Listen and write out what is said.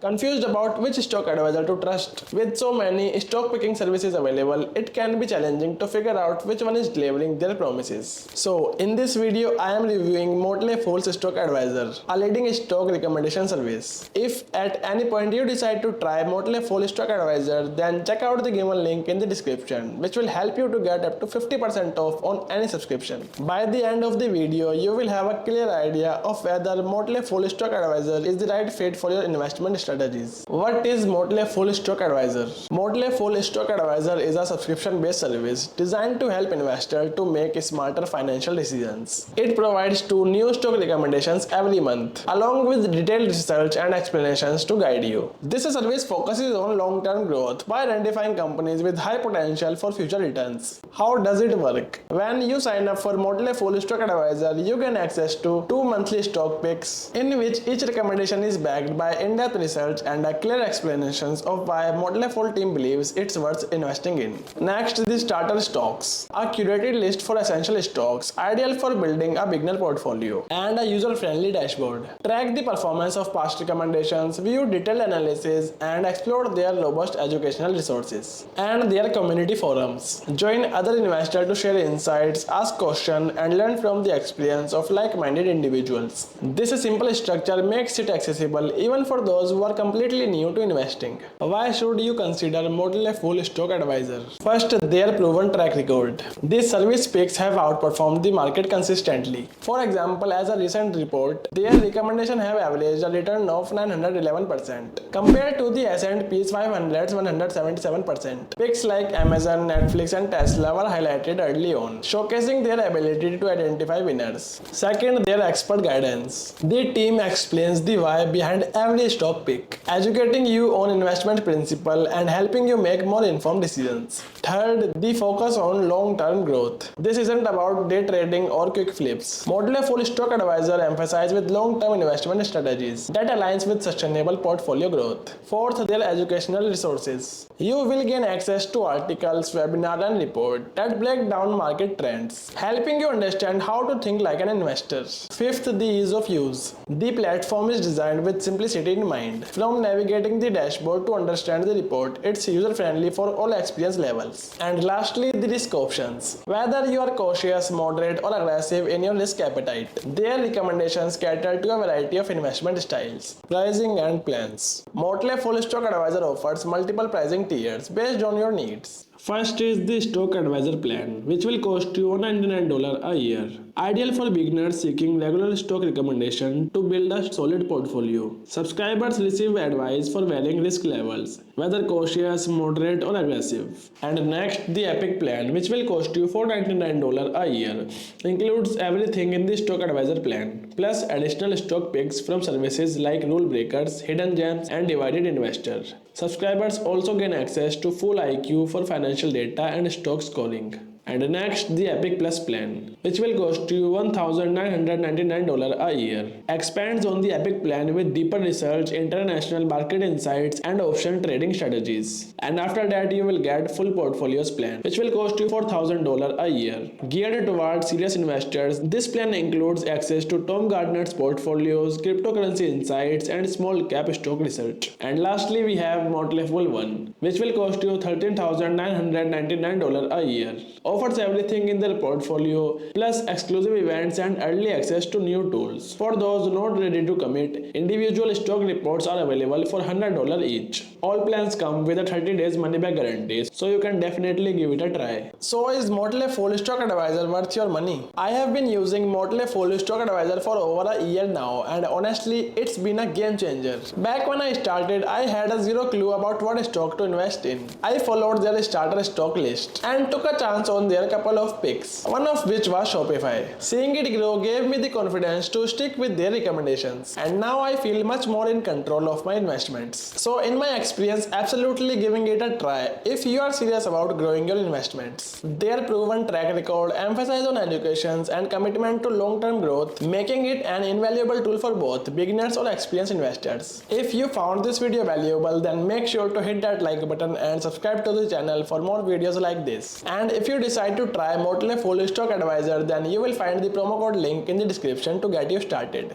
Confused about which stock advisor to trust? With so many stock picking services available, it can be challenging to figure out which one is delivering their promises. So, in this video, I am reviewing Motley Fool Stock Advisor, a leading stock recommendation service. If at any point you decide to try Motley Fool Stock Advisor, then check out the given link in the description, which will help you to get up to 50% off on any subscription. By the end of the video, you will have a clear idea of whether Motley Fool Stock Advisor is the right fit for your investment strategies. What is Motley Fool Stock Advisor? Motley Fool Stock Advisor is a subscription-based service designed to help investors to make smarter financial decisions. It provides 2 new stock recommendations every month, along with detailed research and explanations to guide you. This service focuses on long-term growth by identifying companies with high potential for future returns. How does it work? When you sign up for Motley Fool Stock Advisor, you gain access to 2 monthly stock picks, in which each recommendation is backed by in-depth research and a clear explanations of why Motley Fool team believes it's worth investing in. Next, the starter stocks, a curated list for essential stocks, ideal for building a beginner portfolio, and a user-friendly dashboard. Track the performance of past recommendations, view detailed analysis, and explore their robust educational resources and their community forums. Join other investors to share insights, ask questions, and learn from the experience of like-minded individuals. This simple structure makes it accessible even for those who are completely new to investing. Why should you consider Motley Fool Stock Advisor? First, their proven track record. These service picks have outperformed the market consistently. For example, as a recent report, their recommendations have averaged a return of 911% compared to the S&P 500's 177%. Picks like Amazon, Netflix, and Tesla were highlighted early on, showcasing their ability to identify winners. Second, their expert guidance. The team explains the why behind every stock pick, educating you on investment principles and helping you make more informed decisions. Third, the focus on long-term growth. This isn't about day trading or quick flips. Motley Fool Stock Advisor emphasizes with long-term investment strategies that aligns with sustainable portfolio growth. Fourth, their educational resources. You will gain access to articles, webinars, and reports that break down market trends, helping you understand how to think like an investor. Fifth, the ease of use. The platform is designed with simplicity in mind. From navigating the dashboard to understand the report, it's user-friendly for all experience levels. And lastly, the risk options. Whether you are cautious, moderate, or aggressive in your risk appetite, their recommendations cater to a variety of investment styles, pricing, and plans. Motley Fool Stock Advisor offers multiple pricing tiers based on your needs. First is the Stock Advisor plan, which will cost you $99 a year. Ideal for beginners seeking regular stock recommendation to build a solid portfolio. Subscribers receive advice for varying risk levels, whether cautious, moderate, or aggressive. And next, the Epic plan, which will cost you $499 a year. Includes everything in the Stock Advisor plan, plus additional stock picks from services like Rule Breakers, Hidden Gems, and Divided Investor. Subscribers also gain access to full IQ for financial data and stock scoring. And next, the Epic Plus plan, which will cost you $1,999 a year. Expands on the Epic plan with deeper research, international market insights, and option trading strategies. And after that, you will get full portfolios plan, which will cost you $4,000 a year. Geared towards serious investors, this plan includes access to Tom Gardner's portfolios, cryptocurrency insights, and small cap stock research. And lastly, we have Motley Fool One, which will cost you $13,999 a year. Offers everything in their portfolio, plus exclusive events and early access to new tools. For those not ready to commit, individual stock reports are available for $100 each. All plans come with a 30 days money back guarantee, so you can definitely give it a try. So is Motley Fool Stock Advisor worth your money? I have been using Motley Fool Stock Advisor for over a year now, and honestly, it's been a game changer. Back when I started, I had a zero clue about what stock to invest in. I followed their starter stock list and took a chance on their couple of picks, one of which was Shopify. Seeing it grow gave me the confidence to stick with their recommendations, and now I feel much more in control of my investments. So in my experience, absolutely giving it a try if you are serious about growing your investments. Their proven track record, emphasis on education, and commitment to long-term growth, making it an invaluable tool for both beginners or experienced investors. If you found this video valuable, then make sure to hit that like button and subscribe to the channel for more videos like this. And if you decide to try Motley Fool Stock Advisor, then you will find the promo code link in the description to get you started.